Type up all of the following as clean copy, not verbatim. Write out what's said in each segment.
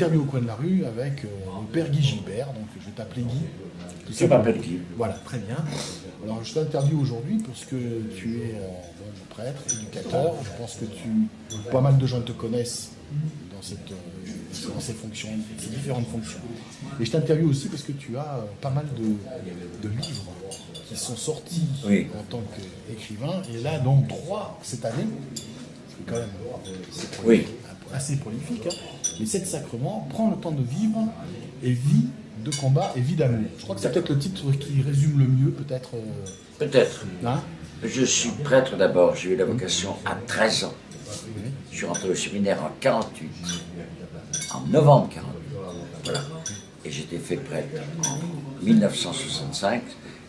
interview au coin de la rue avec mon père Guy Gilbert, donc je vais t'appeler Guy. Je m'appelle Guy. Voilà, très bien. Alors je t'interviewe aujourd'hui parce que tu es prêtre, éducateur. Je pense que pas mal de gens te connaissent dans ces fonctions, ces différentes fonctions. Et je t'interviewe aussi parce que tu as pas mal de livres qui sont sortis en tant qu'écrivain. Et là, donc 3 cette année. C'est quand même assez prolifique. Les 7 sacrements, prends le temps de vivre et vie de combat et vie d'amour. Je crois que c'est peut-être le titre qui résume le mieux, peut-être. Peut-être. Hein? Je suis prêtre d'abord, j'ai eu la vocation à 13 ans. Je suis rentré au séminaire en 48, en novembre 48. Voilà. Et j'étais fait prêtre en 1965,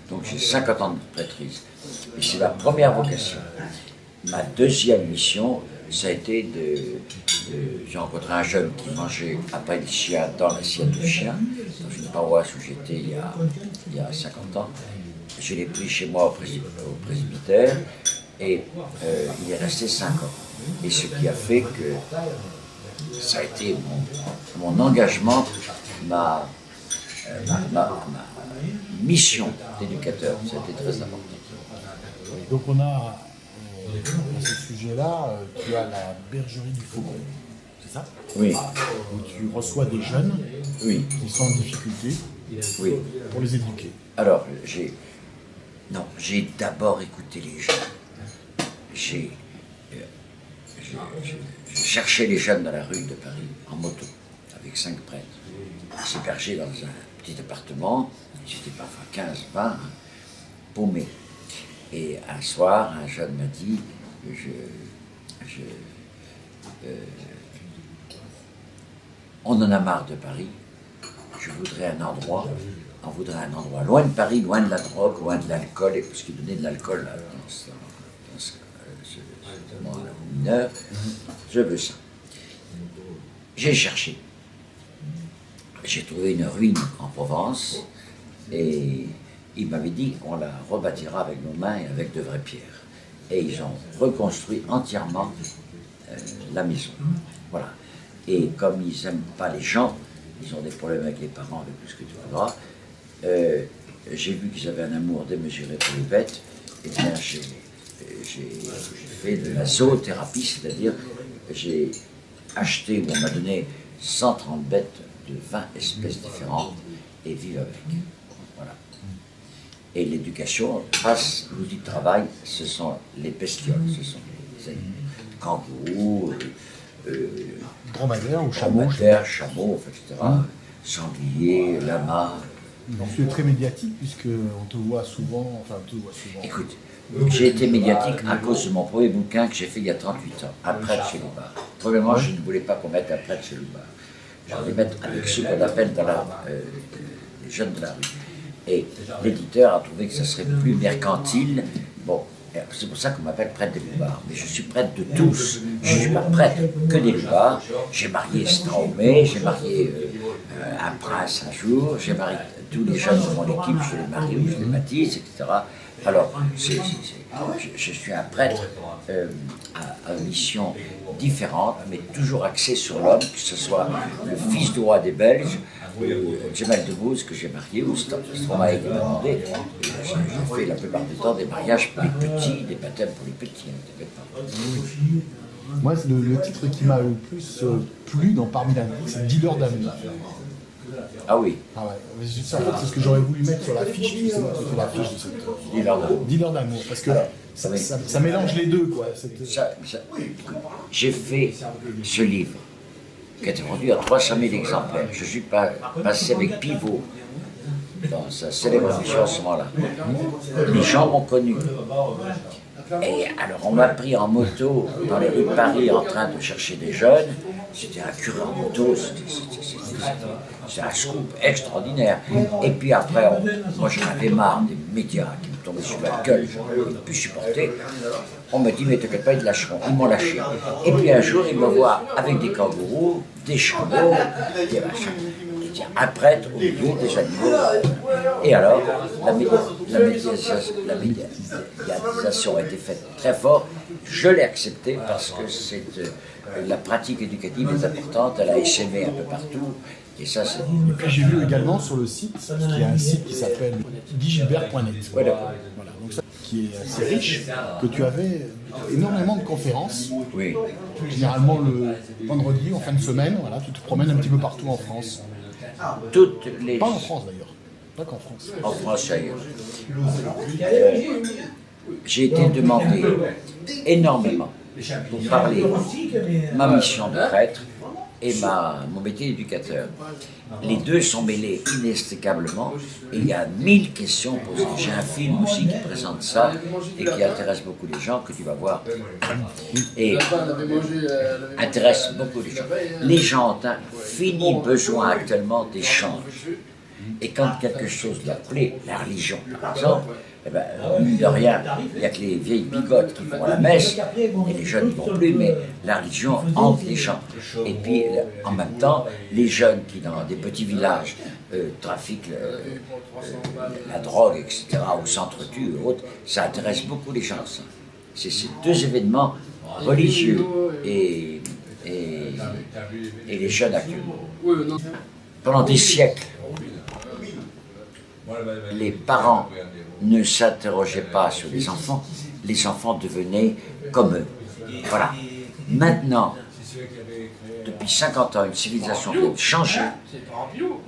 donc j'ai 50 ans de prêtrise. Et c'est ma première vocation. Ma deuxième mission, ça a été j'ai rencontré un jeune qui mangeait à pain des chiens dans l'assiette de chien, dans une paroisse où j'étais il y a 50 ans. Je l'ai pris chez moi au presbytère et il est resté 5 ans. Et ce qui a fait que ça a été mon engagement, ma mission d'éducateur. C'était très important. Donc on a, à ce sujet-là, tu as la bergerie du Faucon, c'est ça? Oui. Où tu reçois des jeunes qui sont en difficulté pour les éduquer. Alors, j'ai d'abord écouté les jeunes. J'ai cherché les jeunes dans la rue de Paris, en moto, avec 5 prêtres. J'hébergeais dans un petit appartement, j'étais parfois 15, 20, paumé. Et un soir, un jeune m'a dit, on en a marre de Paris, je voudrais un endroit, on voudrait un endroit loin de Paris, loin de la drogue, loin de l'alcool, et parce qu'il donnait de l'alcool dans ce moment mineur, je veux ça. J'ai cherché. J'ai trouvé une ruine en Provence, et il m'avait dit qu'on la rebâtira avec nos mains et avec de vraies pierres. Et ils ont reconstruit entièrement la maison. Voilà. Et comme ils n'aiment pas les gens, ils ont des problèmes avec les parents, avec tout ce que tu voudras, j'ai vu qu'ils avaient un amour démesuré pour les bêtes, et bien j'ai fait de la zoothérapie, c'est-à-dire j'ai acheté, on m'a donné 130 bêtes de 20 espèces différentes, et vivre avec. Voilà. Et l'éducation passe, l'outil de travail, ce sont les bestioles, ce sont les kangourous, dromadaires ou chameaux, etc. Sangliers, lamas. Donc tu es très médiatique puisqu'on te voit souvent, Écoute, j'ai été médiatique à cause de mon premier bouquin que j'ai fait il y a 38 ans, Un prêtre chez Loubard. Premièrement, je ne voulais pas qu'on mette un prêtre chez Loubard. Je voulais mettre avec ceux qu'on appelle dans les jeunes de la rue. Et l'éditeur a trouvé que ça serait plus mercantile. Bon, c'est pour ça qu'on m'appelle prêtre des Loubards. Mais je suis prêtre de tous. Je ne suis pas prêtre que des Loubards. J'ai marié Straumé, j'ai marié un prince un jour, j'ai marié tous les jeunes de mon équipe, je les marie ou je les baptise, etc. Alors, je suis un prêtre à mission différente, mais toujours axé sur l'homme, que ce soit le fils du roi des Belges, Djemal Debbouze que j'ai marié, ou Stromae qui m'a demandé. J'ai fait la plupart du temps des mariages pour les petits, des baptêmes pour les petits. Moi, le titre qui m'a le plus plu parmi la vie, c'est Dealer d'amour. Ah oui. Ah ouais. En fait, c'est ce que j'aurais voulu mettre sur l'affiche, tu sais, l'affiche de cette Dealer d'amour. Parce que ça mélange les deux, quoi. J'ai fait ce livre qui a été vendu à 300 000 exemplaires. Je suis passé avec Pivot dans sa célèbre émission à ce moment-là. Les gens m'ont connu. Et alors on m'a pris en moto dans les rues de Paris en train de chercher des jeunes. C'était un curé en moto, c'était un scoop extraordinaire. Et puis après, moi j'en avais marre des médias qui me tombaient sur la gueule, je ne pouvais plus supporter. On me dit, mais t'inquiète pas, ils te lâcheront. Ils m'ont lâché. Et puis un jour, ils me voient avec des kangourous, des chameaux, des machins. Un prêtre au milieu des animaux. Et alors, la médiatisation a été faite très fort. Je l'ai accepté parce que c'est la pratique éducative est importante, elle a essaimé un peu partout, et ça c'est... Et puis j'ai vu également sur le site, qu'il y a un site qui s'appelle digilbert.net. Ouais, d'accord. Voilà, donc ça, qui est assez riche, que tu avais énormément de conférences, Oui. généralement le vendredi, en fin de semaine, voilà, tu te promènes un petit peu partout en France. Toutes les... Pas en France d'ailleurs, pas qu'en France. En France, ailleurs. J'ai été demandé énormément pour parler ma mission de prêtre et mon métier d'éducateur. Les deux sont mêlés inextricablement et il y a 1000 questions posées. J'ai un film aussi qui présente ça et qui intéresse beaucoup les gens, que tu vas voir. Et intéresse beaucoup les gens. Les gens ont un fini besoin actuellement d'échanges. Et quand quelque chose leur plaît, la religion par exemple, eh ben, mine de rien, il n'y a que les vieilles bigotes qui vont à la messe, et les jeunes ne vont plus, mais la religion hante les gens. Et puis, en même temps, les jeunes qui, dans des petits villages, trafiquent la drogue, etc., ou s'entretuent, ou autres, ça intéresse beaucoup les gens, ça. C'est ces deux événements religieux et les jeunes actuellement. Pendant des siècles, les parents ne s'interrogeaient pas sur les enfants devenaient comme eux. Voilà. Maintenant, depuis 50 ans, une civilisation vient de changer.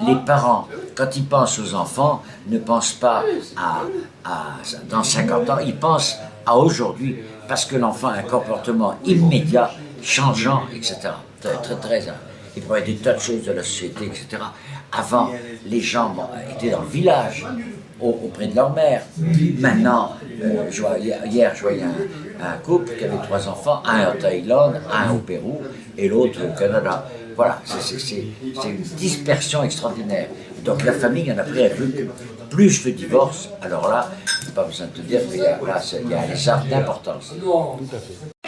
Les parents, quand ils pensent aux enfants, ne pensent pas dans 50 ans, ils pensent à aujourd'hui, parce que l'enfant a un comportement immédiat, changeant, etc. Très, il pourrait y avoir des tas de choses de la société, etc. Avant, les gens étaient dans le village, auprès de leur mère. Maintenant, hier, je voyais un couple qui avait 3 enfants, un en Thaïlande, un au Pérou et l'autre au Canada. Voilà, c'est une dispersion extraordinaire. Donc la famille, il y en a pris un peu plus de divorces. Alors là, pas besoin de te dire qu'il y a un lézard d'importance. Tout à fait.